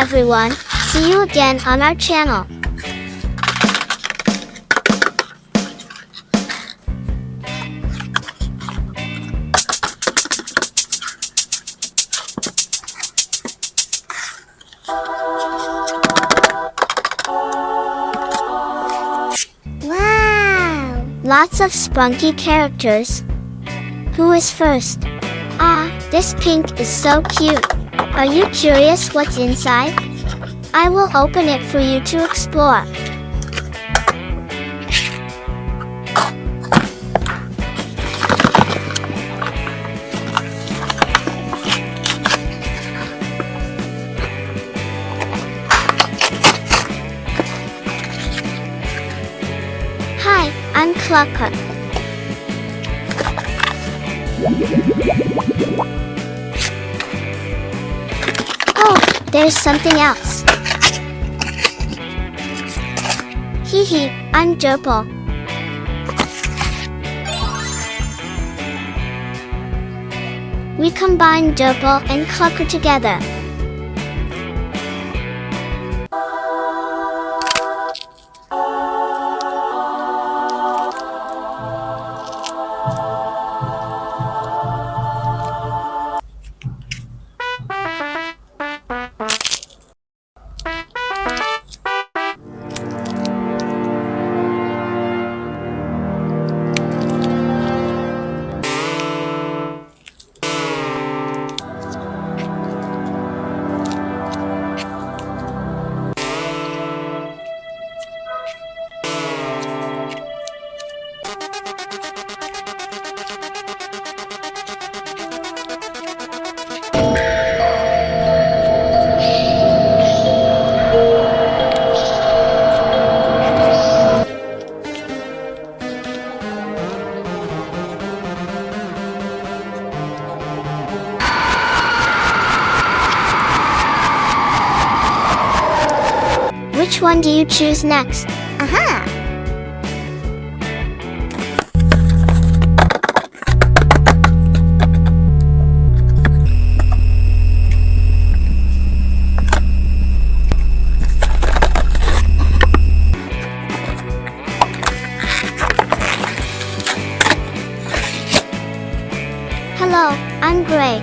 everyone, see you again on our channel. Wow! Lots of Sprunki characters. Who is first? Ah, this pink is so cute. Are you curious what's inside? I will open it for you to explore. Hi, I'm Clucker. Oh, there's something else. Hee, I'm Gerbil. We combine Gerbil and Clucker together. Which one do you choose next? Aha! Hello, I'm Gray.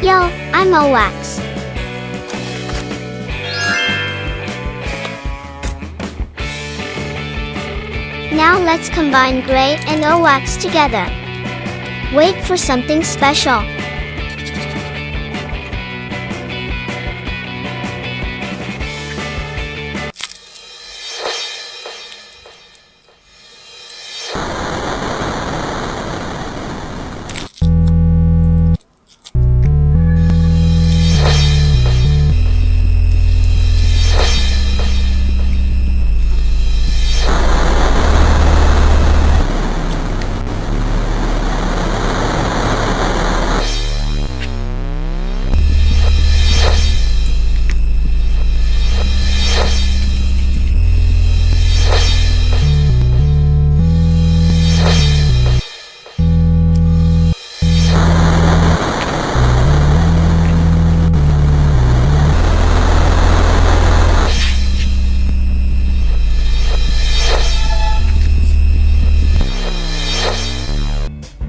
Yo, I'm Owax. Now let's combine Gray and Owax together. Wait for something special.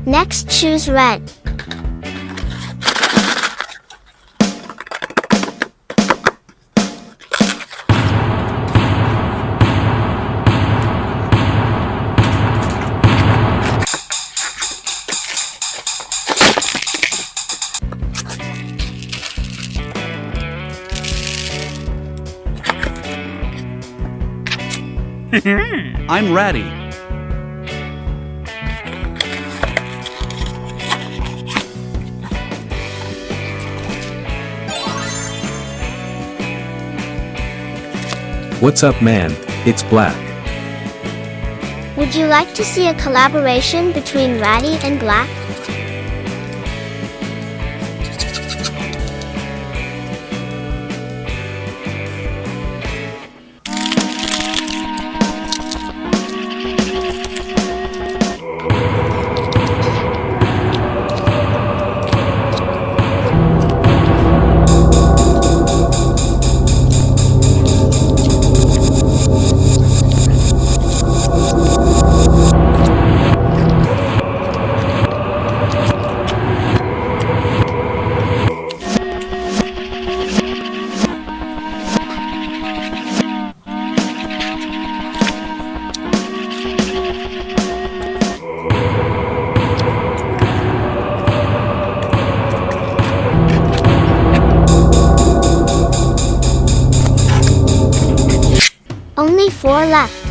Next, choose red. I'm ready. What's up, man? It's Black. Would you like to see a collaboration between Ratty and Black? 4 left.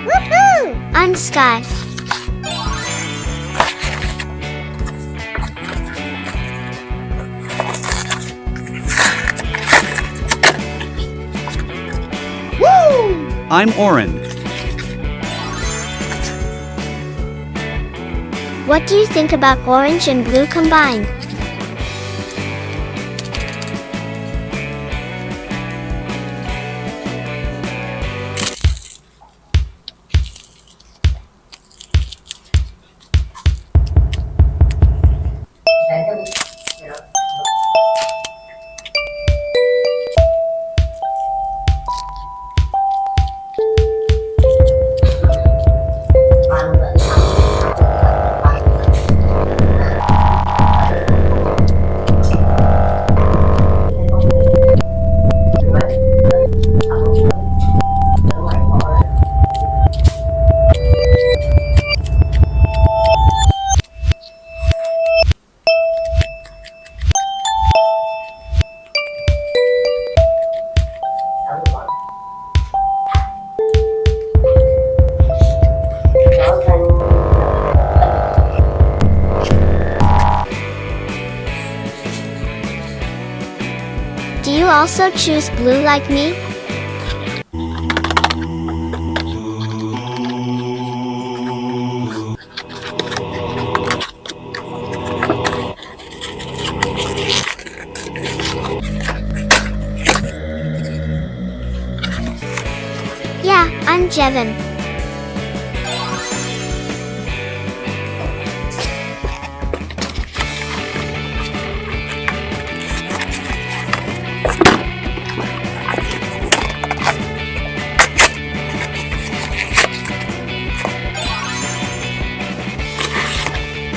Woohoo! I'm Sky. I'm Oren. What do you think about orange and blue combined? Do you also choose blue like me? Yeah, I'm Jevin.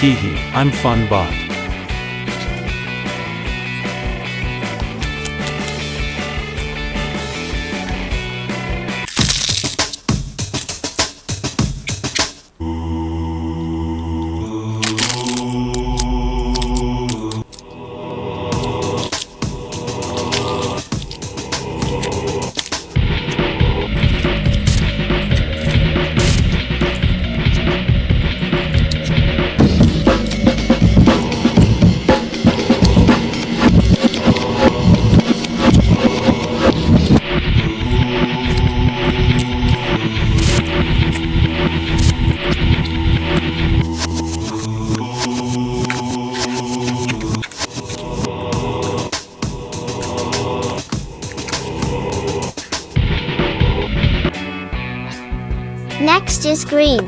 Hehe, I'm FunBot. Next is green.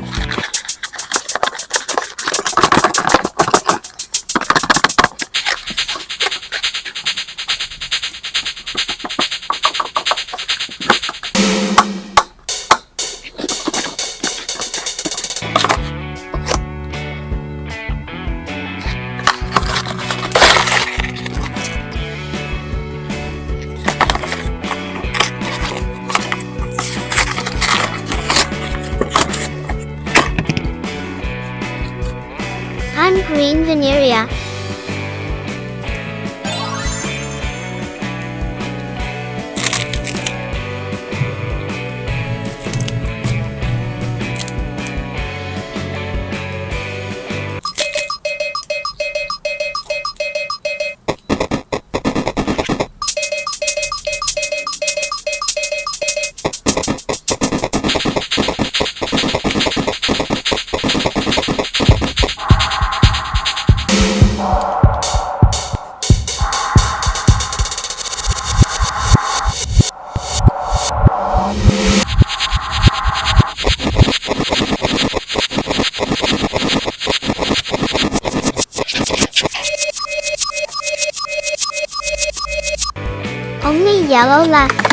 I'm green Veneria. Only yellow left.